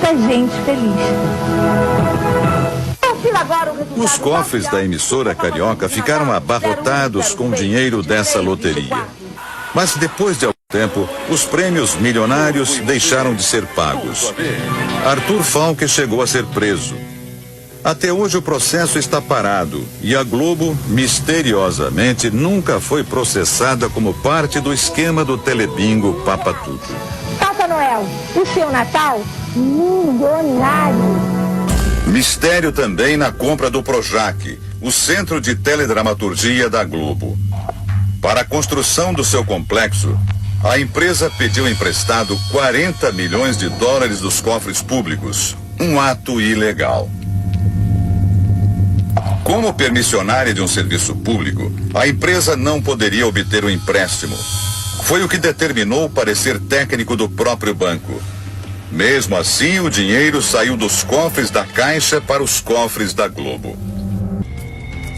muita gente feliz. Os cofres da emissora carioca ficaram abarrotados com dinheiro dessa loteria. Mas depois de algum tempo, os prêmios milionários deixaram de ser pagos. Arthur Falck chegou a ser preso. Até hoje o processo está parado e a Globo, misteriosamente, nunca foi processada como parte do esquema do Telebingo Papa Tudo. Papai Noel, o seu Natal milionário. Mistério também na compra do Projac, o centro de teledramaturgia da Globo. Para a construção do seu complexo, a empresa pediu emprestado 40 milhões de dólares dos cofres públicos, um ato ilegal. Como permissionária de um serviço público, a empresa não poderia obter o empréstimo. Foi o que determinou o parecer técnico do próprio banco. Mesmo assim, o dinheiro saiu dos cofres da Caixa para os cofres da Globo.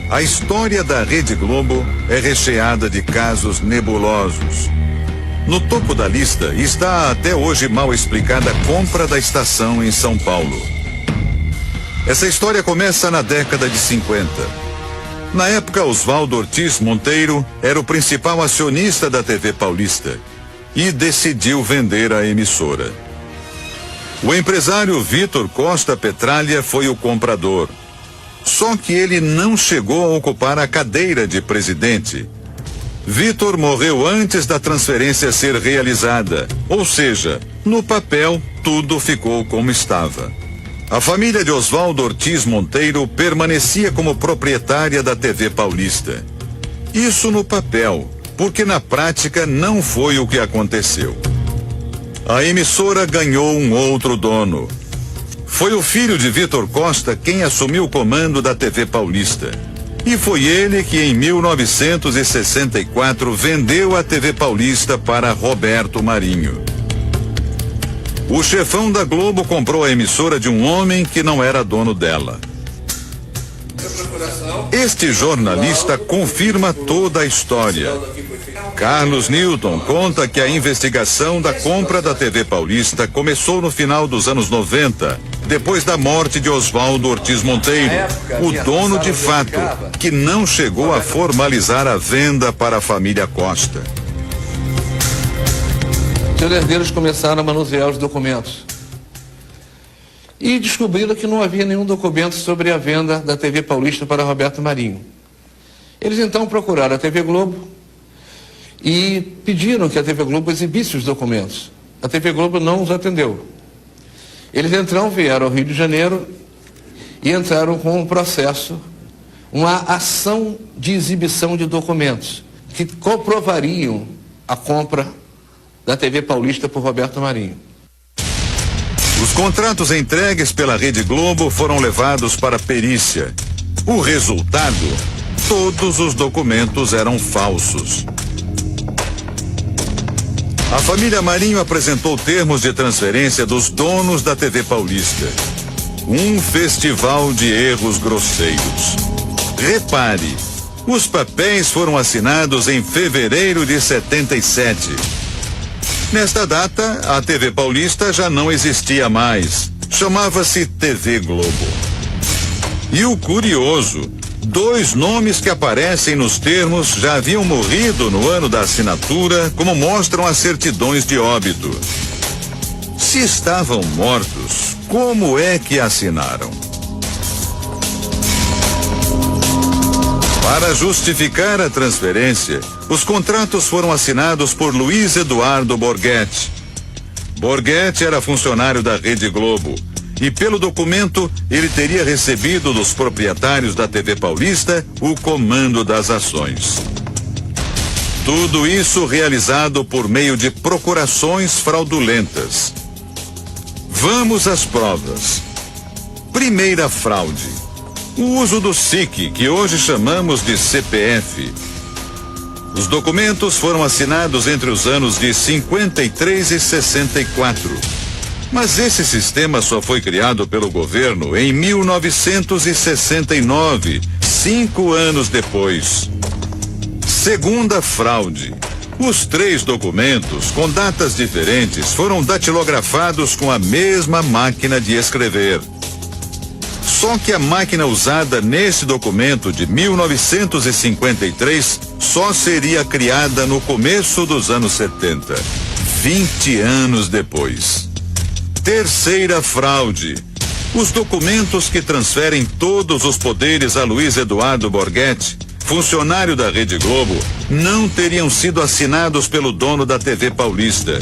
A história da Rede Globo é recheada de casos nebulosos. No topo da lista está a até hoje mal explicada compra da estação em São Paulo. Essa história começa na década de 50. Na época, Oswaldo Ortiz Monteiro era o principal acionista da TV Paulista e decidiu vender a emissora. O empresário Vitor Costa Petralha foi o comprador. Só que ele não chegou a ocupar a cadeira de presidente. Vitor morreu antes da transferência ser realizada, ou seja, no papel tudo ficou como estava. A família de Oswaldo Ortiz Monteiro permanecia como proprietária da TV Paulista. Isso no papel, porque na prática não foi o que aconteceu. A emissora ganhou um outro dono. Foi o filho de Vitor Costa quem assumiu o comando da TV Paulista. E foi ele que em 1964 vendeu a TV Paulista para Roberto Marinho. O chefão da Globo comprou a emissora de um homem que não era dono dela. Este jornalista confirma toda a história. Carlos Newton conta que a investigação da compra da TV Paulista começou no final dos anos 90, depois da morte de Oswaldo Ortiz Monteiro, o dono de fato, que não chegou a formalizar a venda para a família Costa. Os herdeiros começaram a manusear os documentos e descobriram que não havia nenhum documento sobre a venda da TV Paulista para Roberto Marinho. Eles então procuraram a TV Globo e pediram que a TV Globo exibisse os documentos. A TV Globo não os atendeu. Eles então vieram ao Rio de Janeiro e entraram com um processo, uma ação de exibição de documentos que comprovariam a compra da TV Paulista por Roberto Marinho. Os contratos entregues pela Rede Globo foram levados para perícia. O resultado? Todos os documentos eram falsos. A família Marinho apresentou termos de transferência dos donos da TV Paulista. Um festival de erros grosseiros. Repare, os papéis foram assinados em fevereiro de 77. Nesta data, a TV Paulista já não existia mais. Chamava-se TV Globo. E o curioso, 2 nomes que aparecem nos termos já haviam morrido no ano da assinatura, como mostram as certidões de óbito. Se estavam mortos, como é que assinaram? Para justificar a transferência, os contratos foram assinados por Luiz Eduardo Borghetti. Borghetti era funcionário da Rede Globo e, pelo documento, ele teria recebido dos proprietários da TV Paulista o comando das ações. Tudo isso realizado por meio de procurações fraudulentas. Vamos às provas. Primeira fraude. O uso do SIC, que hoje chamamos de CPF. Os documentos foram assinados entre os anos de 53 e 64. Mas esse sistema só foi criado pelo governo em 1969, 5 anos depois. Segunda fraude. Os 3 documentos, com datas diferentes, foram datilografados com a mesma máquina de escrever. Só que a máquina usada nesse documento de 1953 só seria criada no começo dos anos 70, 20 anos depois. Terceira fraude. Os documentos que transferem todos os poderes a Luiz Eduardo Borghetti, funcionário da Rede Globo, não teriam sido assinados pelo dono da TV Paulista.